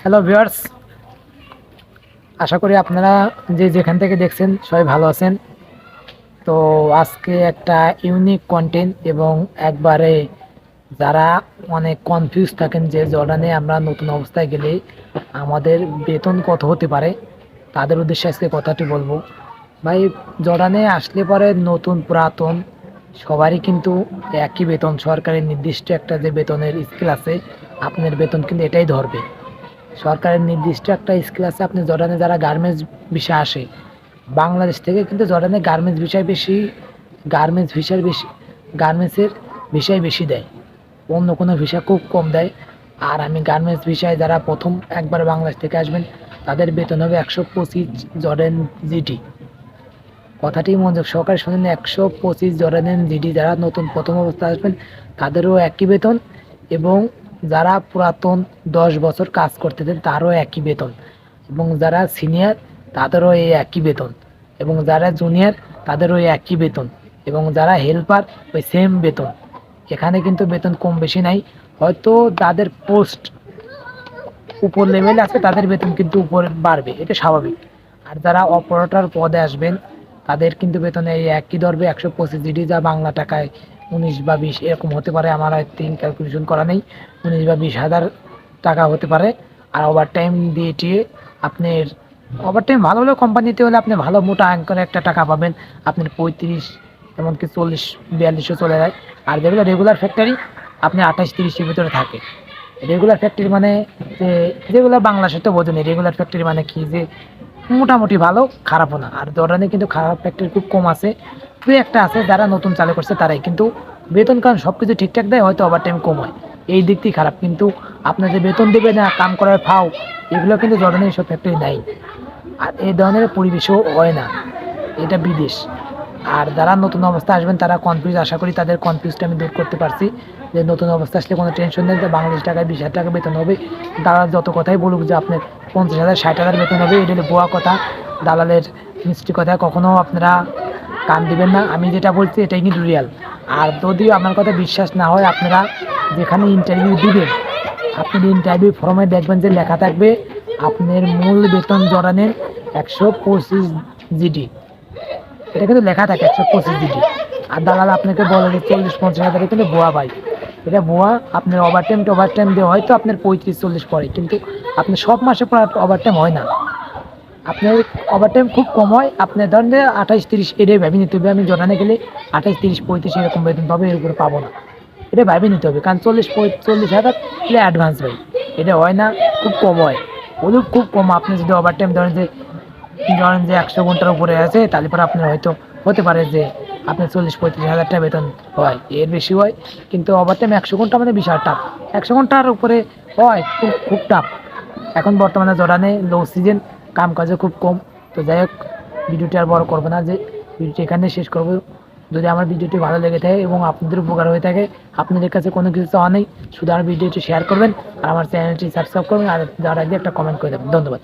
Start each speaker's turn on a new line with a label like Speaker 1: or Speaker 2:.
Speaker 1: Hello viewers, আশা করি আপনারা যে যেখান থেকে দেখছেন সবাই ভালো আছেন। তো আজকে একটা ইউনিক কন্টেন্ট এবং একবারে যারা অনেক কনফিউজ থাকেন যে জর্ডানে আমরা নতুন অবস্থায় গেলে আমাদের বেতন কত হতে পারে, তাদের উদ্দেশ্যে আজকে কথাটি বলবো। ভাই, জর্ডানে আসলে পরে নতুন পুরাতন সবারই কিন্তু একই বেতন, সরকারের নির্দিষ্ট একটা যে বেতনের স্কেল আছে, আপনার বেতন কিন্তু এটাই ধরবে। সরকারের নির্দিষ্ট একটা স্কিল আছে। আপনি জর্ডানে যারা গার্মেন্টস বিষয় আসে বাংলাদেশ থেকে, কিন্তু জর্ডানে গার্মেন্টস বিষয় বেশি, গার্মেন্টস ভিসার বেশি, গার্মেন্টসের বিষয় বেশি দেয়, অন্য কোনো ভিসা খুব কম দেয়। আর আমি গার্মেন্টস বিষয়ে যারা প্রথম একবার বাংলাদেশ থেকে আসবেন তাদের বেতন হবে 125 জর্ডান জিডি। কথাটি মনোযোগ সহকারে শুনেন, 125 জর্ডান জিডি। যারা নতুন প্রথম অবস্থায় আসবেন তাদেরও একই বেতন, এবং যারা পুরাতন 10 বছর কাজ করতেছেন তারও একই বেতন, এবং যারা সিনিয়র তাদেরও এই একই বেতন, এবং যারা জুনিয়র তাদেরও এই একই বেতন, এবং যারা হেল্পার ওই সেম বেতন। এখানে কিন্তু বেতন কম বেশি নাই। হয়তো যাদের পোস্ট উপর লেভেলে আছে তাদের বেতন কিন্তু উপরে বাড়বে, এটা স্বাভাবিক। আর যারা অপারেটর পদে আসবেন তাদের কিন্তু বেতন এই একই ধরবে, 125 জিডি, যা বাংলা টাকায় 19 বা 20 এরকম হতে পারে। আমার আই থিঙ্ক ক্যালকুলেশন করা নেই, 19 বা 20 হাজার টাকা হতে পারে। আর ওভার টাইম দিয়ে টিয়ে আপনার ওভার টাইম ভালো হলেও কোম্পানিতে হলে আপনি ভালো মোটা অঙ্কের একটা টাকা পাবেন। আপনার 35, এমনকি 40-42-ও চলে যায়। আর যেগুলো রেগুলার ফ্যাক্টরি আপনি 28-30-এর ভিতরে থাকে। রেগুলার ফ্যাক্টরি মানে যে, যেগুলো বাংলা সাথে বোঝেনি, রেগুলার ফ্যাক্টরি মানে কি, যে মোটামুটি ভালো, খারাপও না। আর জর্ডানে কিন্তু খারাপ ফ্যাক্টরি খুব কম আছে, দুই একটা আছে যারা নতুন চালু করছে তারাই। কিন্তু বেতন কারণ সব কিছু ঠিকঠাক দেয়, হয়তো ওভার টাইম কম হয়, এই দিক থেকে খারাপ। কিন্তু আপনার যে বেতন দেবে না, কাম করার ফাও, এগুলো কিন্তু জর্ডানে এইসব ফ্যাক্টরি নাই। আর এই ধরনের পরিবেশও হয় না, এটা বিদেশ। আর যারা নতুন অবস্থা আসবেন তারা কনফিউজ, আশা করি তাদের কনফিউজটা আমি দূর করতে পারছি। যে নতুন অবস্থা আসলে কোনো টেনশন নেই, যে বাংলাদেশ টাকায় 20,000 টাকা বেতন হবে। দালাল যত কথাই বলুক যে আপনার 50,000 60,000 বেতন হবে, এটা হলো ভুয়া কথা, দালালের মিষ্টি কথা। কখনো আপনারা কান দিবেন না, আমি যেটা বলছি এটাই কিন্তু রিয়াল। আর যদিও আমার কথা বিশ্বাস না হয়, আপনারা যেখানে ইন্টারভিউ দিবেন আপনার ইন্টারভিউ ফর্মে দেখবেন যে লেখা থাকবে আপনার মূল বেতন জড়ানের 125 জিডি। এটা কিন্তু লেখা থাকে 125 জিডি। আর দালাল আপনাকে বলে যে 40-50 হাজার, কিন্তু ভুয়া ভাই, এটা ভুয়া। আপনার ওভার টাইম দিয়ে হয়তো আপনার 35-40 পড়ে, কিন্তু আপনার সব মাসে পর ওভার টাইম হয় না। আপনার ওভার টাইম খুব কম হয়। আপনার ধরেন যে 28-30, এটাই ভেবে নিতে হবে আমি জর্ডানে গেলে 28-30-35 এরকম বেতন পাবো, এর উপরে পাবো না, এটা ভেবে নিতে হবে। কারণ 40-45 হাজার এটা অ্যাডভান্স ভাই, এটা হয় না, খুব কম হয়, ওদের খুব কম। আপনি যদি ওভার টাইম ধরেন যে 100 ঘন্টার উপরে আছে, তাহলে পরে আপনার হয়তো হতে পারে যে আপনার 40-35 হাজার টাকা বেতন হয়, এর বেশি হয়। কিন্তু ওভার টাইম 100 ঘন্টা মানে বিশাল টাফ, 100 ঘন্টার উপরে হয়, খুব খুব টাফ। এখন বর্তমানে জর্ডানে লো সিজন, কাম কাজও খুব কম। তো যাই হোক, ভিডিওটি আর বড় করবো না, যে ভিডিওটি এখানে শেষ করবো। যদি আমার ভিডিওটি ভালো লেগে থাকে এবং আপনাদের উপকার হয়ে থাকে, আপনাদের কাছে কোনো কিছু চাওয়া নেই, শুধু আমার ভিডিওটি শেয়ার করবেন আর আমার চ্যানেলটি সাবস্ক্রাইব করবেন, আর যারা একটা কমেন্ট করে দেবেন। ধন্যবাদ।